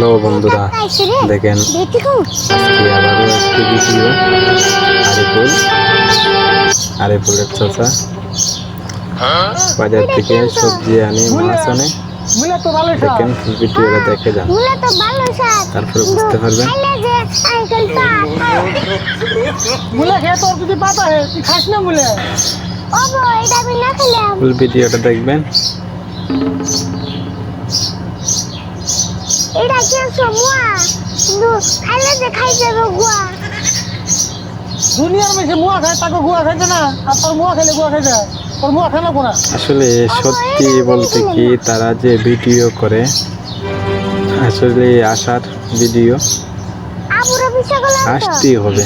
Hello বন্ধুরা, দেখেন আজকে আবারও একটি ভিডিও। আরিফুলের চাচা বাজার থেকে সবজি আনি, মাছ আনে। দেখেন ফুল ভিডিওটা দেখে যান, তারপরে বুঝতে পারবেন। ফুল ভিডিওটা দেখবেন। এটা কি সমুয়া কিন্তু খাইলে যে খাই যাবে গুয়া দুনিয়ার মেশে মুয়া খায় তাকে গুয়া খাইছে না, আর তোর মুয়া খাইলে গুয়া খাইছে, তোর মুয়া খাইলে কোনা। আসলে সত্যি বলতে কি, তারা যে ভিডিও করে আসলে আসার ভিডিও আবুরা পিছা গলা আসতেই হবে।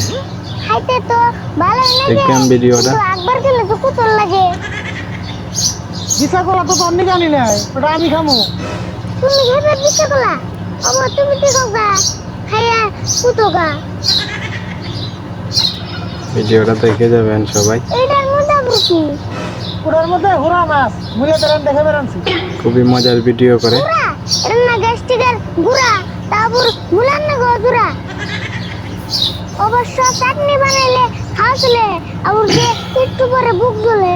খাইতে তো ভালো লাগে, দেখবেন ভিডিওটা। একবার খেলে তো কুতল লাগে। পিছা গলা তো তোর নিকে আনি নাই, ওটা আমি খামো। তুমি খাইবে পিছা গলা? আবার তুমি কি খাওগা? খাইয়া কুতোগা। ভিডিওটা দেখে যাবেন সবাই। এটার মধ্যে বুঝি ওটার মধ্যে হুরা মাছ মুড়িয়ে তেরান দেখে বেরানছি। খুবই মজার ভিডিও করে। গুড়া এর না গ্যাস্ট্রিকের গুড়া, তারপর মুলান না গজুরা। অবশ্য চাটনি বানাইলে খাওয়ালে আবার যে একটু পরে বুক জ্বলে।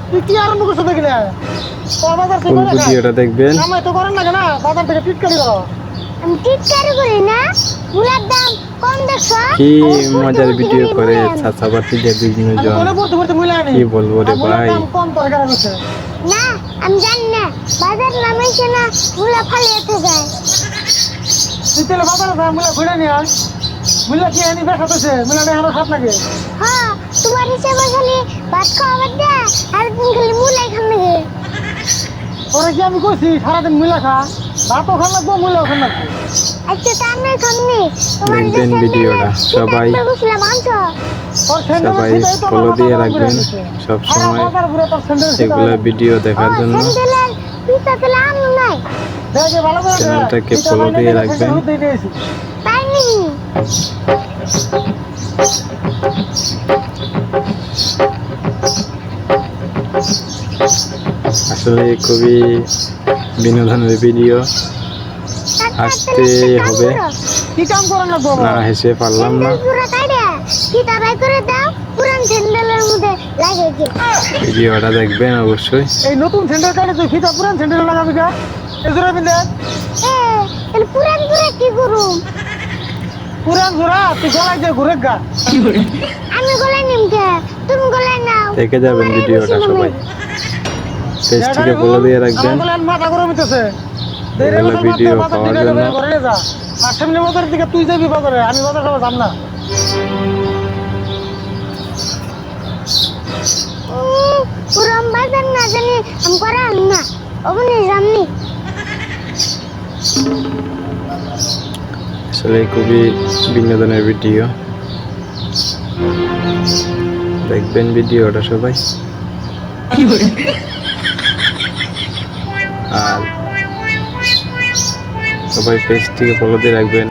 তুই কি আরম্ভ করছো দেখলে? তোর বাজার থেকে ফুল ভিডিওটা দেখবেন। আমি তো করেন লাগে না, বাজার থেকে টিটকারি করো। আমি টিটকারি করি না, মুলার দাম কম দেখছো। কি মজার ভিডিও করে চাচা বাতিদের বিভিন্ন জন। বলে পড়তে পড়তে মুলা আনি। কি বলবো রে ভাই, দাম কম তরকারি করছে না আমি জানি না, বাজার নামে সে না মুলা ফালিয়েতে যায়। তুই তাহলে বাজারে যা মুলা ঘুরে নিয়ে আস। মুলা কি আনি বেশ হতেছে, মুলা নিয়ে আরো খাত লাগে। হ্যাঁ তোমার হিসেবে খালি ভাত খাওয়াবার দেয়, আর তুমি খালি মুলাই খান লাগে। ওরা কি আমি কইছি সারাদিন মুলা খা, ভাতও খান লাগবো মুলাও খান লাগবো। আচ্ছা তা আমি খামনি, তোমার দেখবেন ভিডিওটা সবাই। সবাই ফলো দিয়ে রাখবেন সব সময় এগুলা ভিডিও দেখার জন্য। চ্যানেলটাকে ফলো দিয়ে রাখবেন। আসলে খুবই বিনোদনের ভিডিও, আসতে হবে। কি কাম করেন লাগবো? না হেসে পারলাম না। ভিডিওটা দেখবেন অবশ্যই। এই নতুন সেন্টার কাটে তুই ফিতা পুরান সেন্টারে লাগাবি কা? এজোরা বিলে পুরান জোড়া কি করুম? পুরান জোড়া তুই গলায় যে ঘুরে গা। আমি গলায় নিমকে, তুমি গলায় নাও। দেখে যাবেন ভিডিওটা সবাই। পেজটিকে ফলো দিয়ে রাখবেন। আমার গলায় মাথা গরম হইতেছে। এগুলো ভিডিও পাওয়ার জন্য। ঘরে যা। আর সামনে বাজারের দিকে তুই যাবি বাজারে, আমি বাজার খাবো যাব না। পুরান বাজার না জানি আমি করাম না, অবনি জানি। আসলে খুবই বিনোদনের ভিডিও, দেখবেন ভিডিওটা সবাই। আর সবাই পেজটিকে ফলো দিয়ে রাখবেন।